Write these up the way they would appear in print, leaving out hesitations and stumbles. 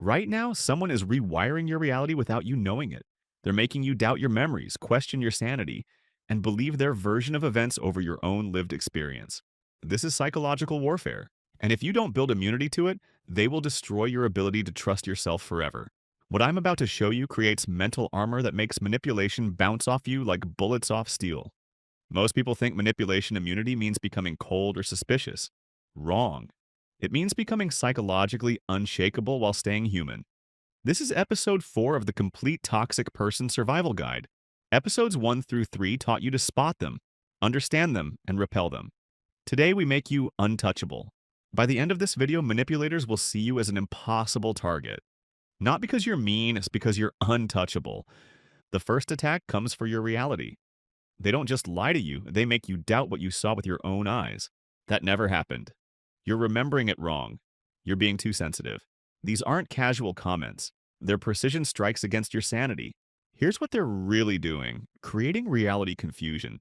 Right now, someone is rewiring your reality without you knowing it. They're making you doubt your memories, question your sanity, and believe their version of events over your own lived experience. This is psychological warfare. And if you don't build immunity to it, they will destroy your ability to trust yourself forever. What I'm about to show you creates mental armor that makes manipulation bounce off you like bullets off steel. Most people think manipulation immunity means becoming cold or suspicious. Wrong. It means becoming psychologically unshakable while staying human. This is episode 4 of the Complete Toxic Person Survival Guide. Episodes 1 through 3 taught you to spot them, understand them, and repel them. Today we make you untouchable. By the end of this video, manipulators will see you as an impossible target. Not because you're mean, it's because you're untouchable. The first attack comes for your reality. They don't just lie to you, they make you doubt what you saw with your own eyes. That never happened. You're remembering it wrong. You're being too sensitive. These aren't casual comments. They're precision strikes against your sanity. Here's what they're really doing: creating reality confusion.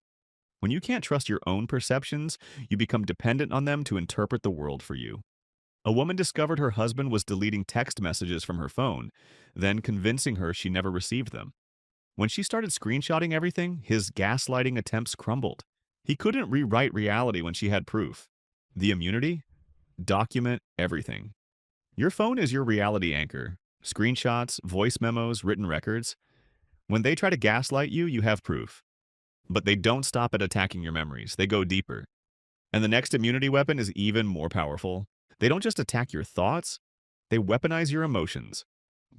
When you can't trust your own perceptions, you become dependent on them to interpret the world for you. A woman discovered her husband was deleting text messages from her phone, then convincing her she never received them. When she started screenshotting everything, his gaslighting attempts crumbled. He couldn't rewrite reality when she had proof. The immunity? Document everything. Your phone is your reality anchor. Screenshots, voice memos, written records. When they try to gaslight you, you have proof. But they don't stop at attacking your memories. They go deeper. And the next immunity weapon is even more powerful. They don't just attack your thoughts, they weaponize your emotions.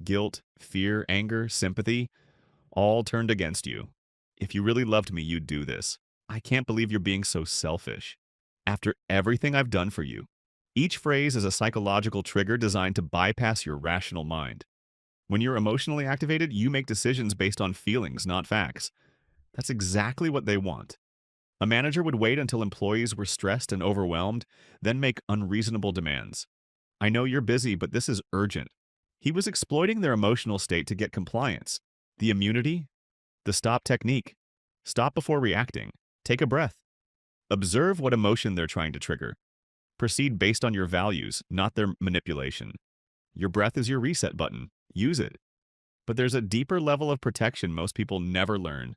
Guilt, fear, anger, sympathy, all turned against you. If you really loved me, you'd do this. I can't believe you're being so selfish. After everything I've done for you. Each phrase is a psychological trigger designed to bypass your rational mind. When you're emotionally activated, you make decisions based on feelings, not facts. That's exactly what they want. A manager would wait until employees were stressed and overwhelmed, then make unreasonable demands. I know you're busy, but this is urgent. He was exploiting their emotional state to get compliance. The immunity? The stop technique. Stop before reacting. Take a breath. Observe what emotion they're trying to trigger. Proceed based on your values, not their manipulation. Your breath is your reset button. Use it. But there's a deeper level of protection most people never learn.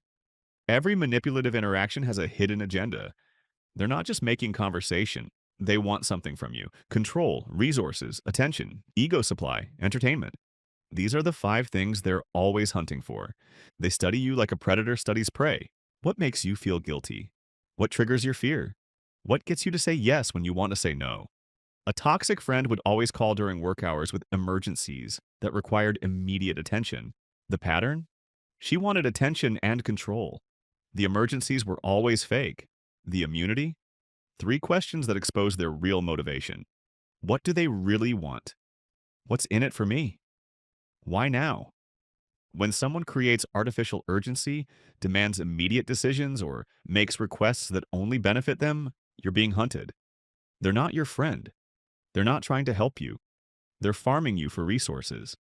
Every manipulative interaction has a hidden agenda. They're not just making conversation. They want something from you: control, resources, attention, ego supply, entertainment. These are the 5 things they're always hunting for. They study you like a predator studies prey. What makes you feel guilty? What triggers your fear? What gets you to say yes when you want to say no? A toxic friend would always call during work hours with emergencies that required immediate attention. The pattern? She wanted attention and control. The emergencies were always fake. The immunity? 3 questions that expose their real motivation. What do they really want? What's in it for me? Why now? When someone creates artificial urgency, demands immediate decisions, or makes requests that only benefit them, you're being hunted. They're not your friend. They're not trying to help you. They're farming you for resources.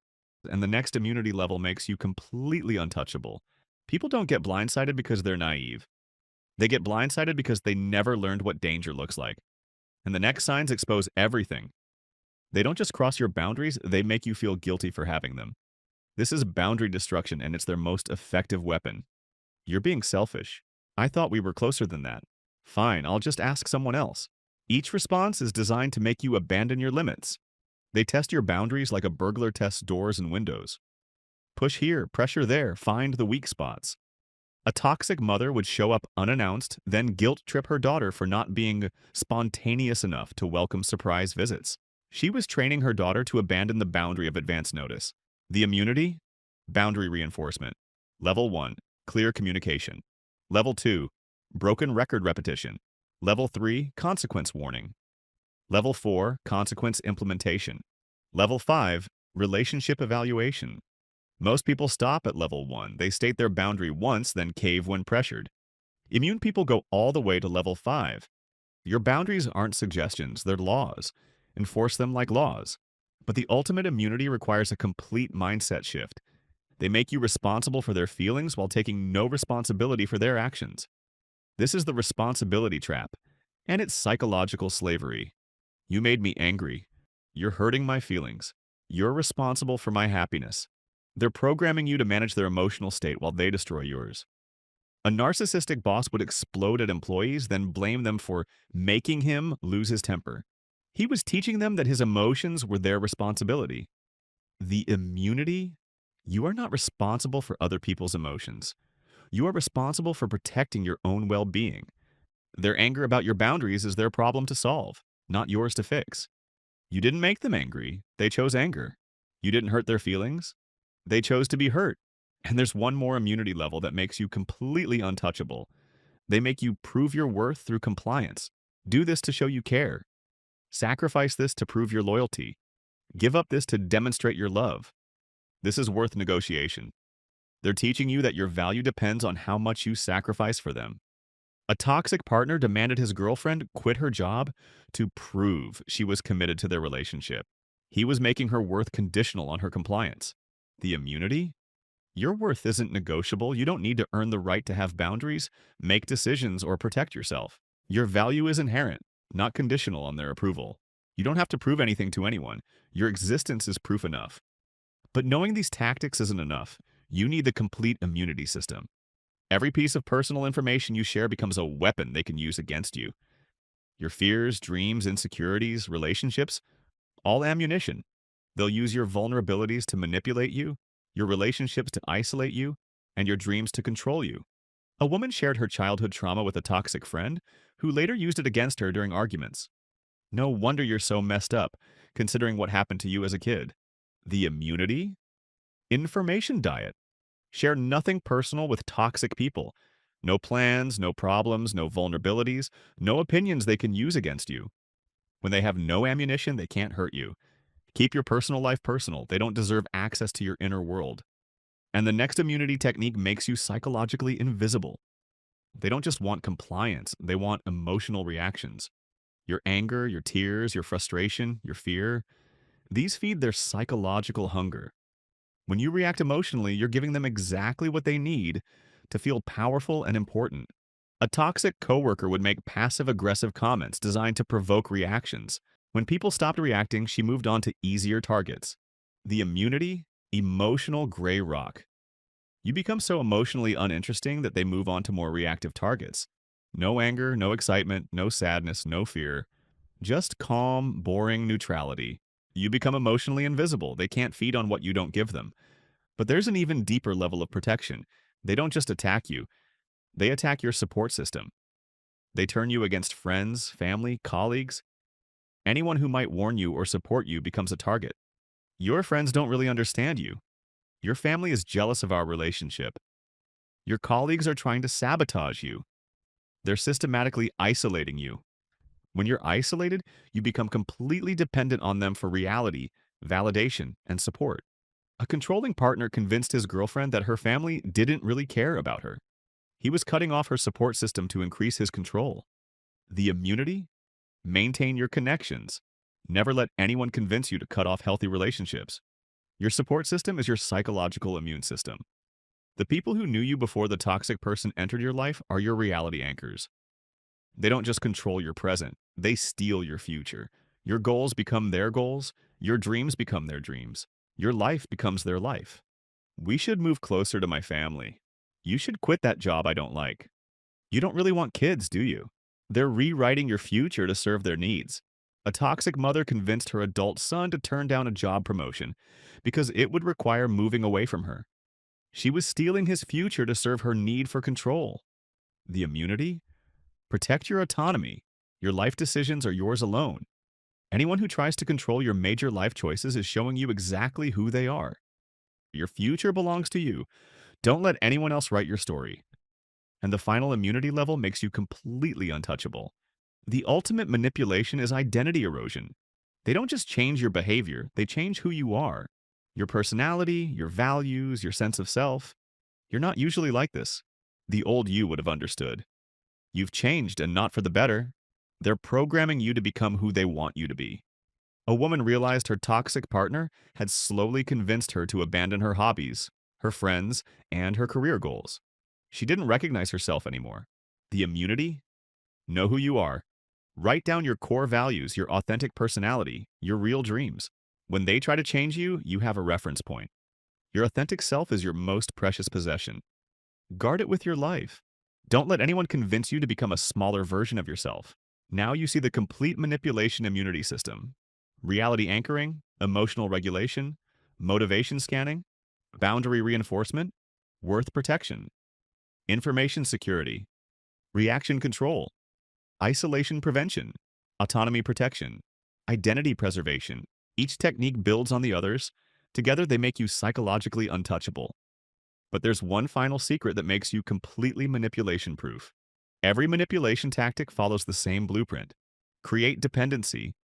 And the next immunity level makes you completely untouchable. People don't get blindsided because they're naive. They get blindsided because they never learned what danger looks like. And the next signs expose everything. They don't just cross your boundaries, they make you feel guilty for having them. This is boundary destruction, and it's their most effective weapon. You're being selfish. I thought we were closer than that. Fine, I'll just ask someone else. Each response is designed to make you abandon your limits. They test your boundaries like a burglar tests doors and windows. Push here, pressure there, find the weak spots. A toxic mother would show up unannounced, then guilt trip her daughter for not being spontaneous enough to welcome surprise visits. She was training her daughter to abandon the boundary of advance notice. The immunity? Boundary reinforcement. Level 1, clear communication. Level 2, broken record repetition. Level 3, consequence warning. Level 4, consequence implementation. Level 5, relationship evaluation. Most people stop at level 1. They state their boundary once, then cave when pressured. Immune people go all the way to level 5. Your boundaries aren't suggestions, they're laws. Enforce them like laws. But the ultimate immunity requires a complete mindset shift. They make you responsible for their feelings while taking no responsibility for their actions. This is the responsibility trap, and it's psychological slavery. You made me angry. You're hurting my feelings. You're responsible for my happiness. They're programming you to manage their emotional state while they destroy yours. A narcissistic boss would explode at employees, then blame them for making him lose his temper. He was teaching them that his emotions were their responsibility. The immunity? You are not responsible for other people's emotions. You are responsible for protecting your own well being. Their anger about your boundaries is their problem to solve, not yours to fix. You didn't make them angry, they chose anger. You didn't hurt their feelings, they chose to be hurt. And there's one more immunity level that makes you completely untouchable. They make you prove your worth through compliance. Do this to show you care. Sacrifice this to prove your loyalty. Give up this to demonstrate your love. This is worth negotiation. They're teaching you that your value depends on how much you sacrifice for them. A toxic partner demanded his girlfriend quit her job to prove she was committed to their relationship. He was making her worth conditional on her compliance. The immunity? Your worth isn't negotiable. You don't need to earn the right to have boundaries, make decisions, or protect yourself. Your value is inherent, not conditional on their approval. You don't have to prove anything to anyone. Your existence is proof enough. But knowing these tactics isn't enough. You need the complete immunity system. Every piece of personal information you share becomes a weapon they can use against you. Your fears, dreams, insecurities, relationships, all ammunition. They'll use your vulnerabilities to manipulate you, your relationships to isolate you, and your dreams to control you. A woman shared her childhood trauma with a toxic friend who later used it against her during arguments. No wonder you're so messed up, considering what happened to you as a kid. The immunity? Information diet. Share nothing personal with toxic people. No plans, no problems, no vulnerabilities, no opinions they can use against you. When they have no ammunition, they can't hurt you. Keep your personal life personal. They don't deserve access to your inner world. And the next immunity technique makes you psychologically invisible. They don't just want compliance, they want emotional reactions. Your anger, your tears, your frustration, your fear, these feed their psychological hunger. When you react emotionally, you're giving them exactly what they need to feel powerful and important. A toxic coworker would make passive-aggressive comments designed to provoke reactions. When people stopped reacting, she moved on to easier targets. The immunity? Emotional gray rock. You become so emotionally uninteresting that they move on to more reactive targets. No anger, no excitement, no sadness, no fear. Just calm, boring neutrality. You become emotionally invisible. They can't feed on what you don't give them. But there's an even deeper level of protection. They don't just attack you, they attack your support system. They turn you against friends, family, colleagues. Anyone who might warn you or support you becomes a target. Your friends don't really understand you. Your family is jealous of our relationship. Your colleagues are trying to sabotage you. They're systematically isolating you. When you're isolated, you become completely dependent on them for reality, validation, and support. A controlling partner convinced his girlfriend that her family didn't really care about her. He was cutting off her support system to increase his control. The immunity? Maintain your connections. Never let anyone convince you to cut off healthy relationships. Your support system is your psychological immune system. The people who knew you before the toxic person entered your life are your reality anchors. They don't just control your present, they steal your future. Your goals become their goals, your dreams become their dreams, your life becomes their life. We should move closer to my family. You should quit that job I don't like. You don't really want kids, do you? They're rewriting your future to serve their needs. A toxic mother convinced her adult son to turn down a job promotion because it would require moving away from her. She was stealing his future to serve her need for control. The immunity? Protect your autonomy. Your life decisions are yours alone. Anyone who tries to control your major life choices is showing you exactly who they are. Your future belongs to you. Don't let anyone else write your story. And the final immunity level makes you completely untouchable. The ultimate manipulation is identity erosion. They don't just change your behavior, they change who you are. Your personality, your values, your sense of self. You're not usually like this. The old you would have understood. You've changed, and not for the better. They're programming you to become who they want you to be. A woman realized her toxic partner had slowly convinced her to abandon her hobbies, her friends, and her career goals. She didn't recognize herself anymore. The immunity? Know who you are. Write down your core values, your authentic personality, your real dreams. When they try to change you, you have a reference point. Your authentic self is your most precious possession. Guard it with your life. Don't let anyone convince you to become a smaller version of yourself. Now you see the complete manipulation immunity system. Reality anchoring, emotional regulation, motivation scanning, boundary reinforcement, worth protection, information security, reaction control, isolation prevention, autonomy protection, identity preservation. Each technique builds on the others. Together, they make you psychologically untouchable. But there's one final secret that makes you completely manipulation-proof. Every manipulation tactic follows the same blueprint. Create dependency,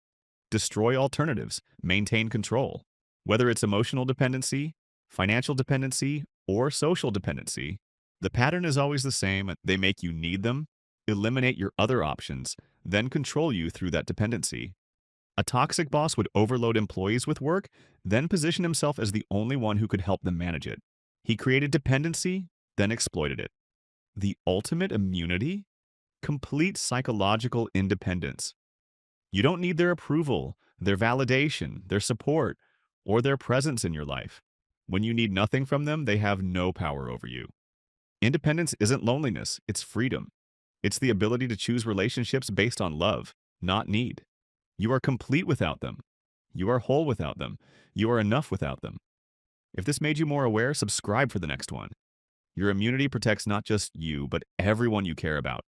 destroy alternatives, maintain control. Whether it's emotional dependency, financial dependency, or social dependency, the pattern is always the same. They make you need them, eliminate your other options, then control you through that dependency. A toxic boss would overload employees with work, then position himself as the only one who could help them manage it. He created dependency, then exploited it. The ultimate immunity? Complete psychological independence. You don't need their approval, their validation, their support, or their presence in your life. When you need nothing from them, they have no power over you. Independence isn't loneliness, it's freedom. It's the ability to choose relationships based on love, not need. You are complete without them. You are whole without them. You are enough without them. If this made you more aware, subscribe for the next one. Your immunity protects not just you, but everyone you care about.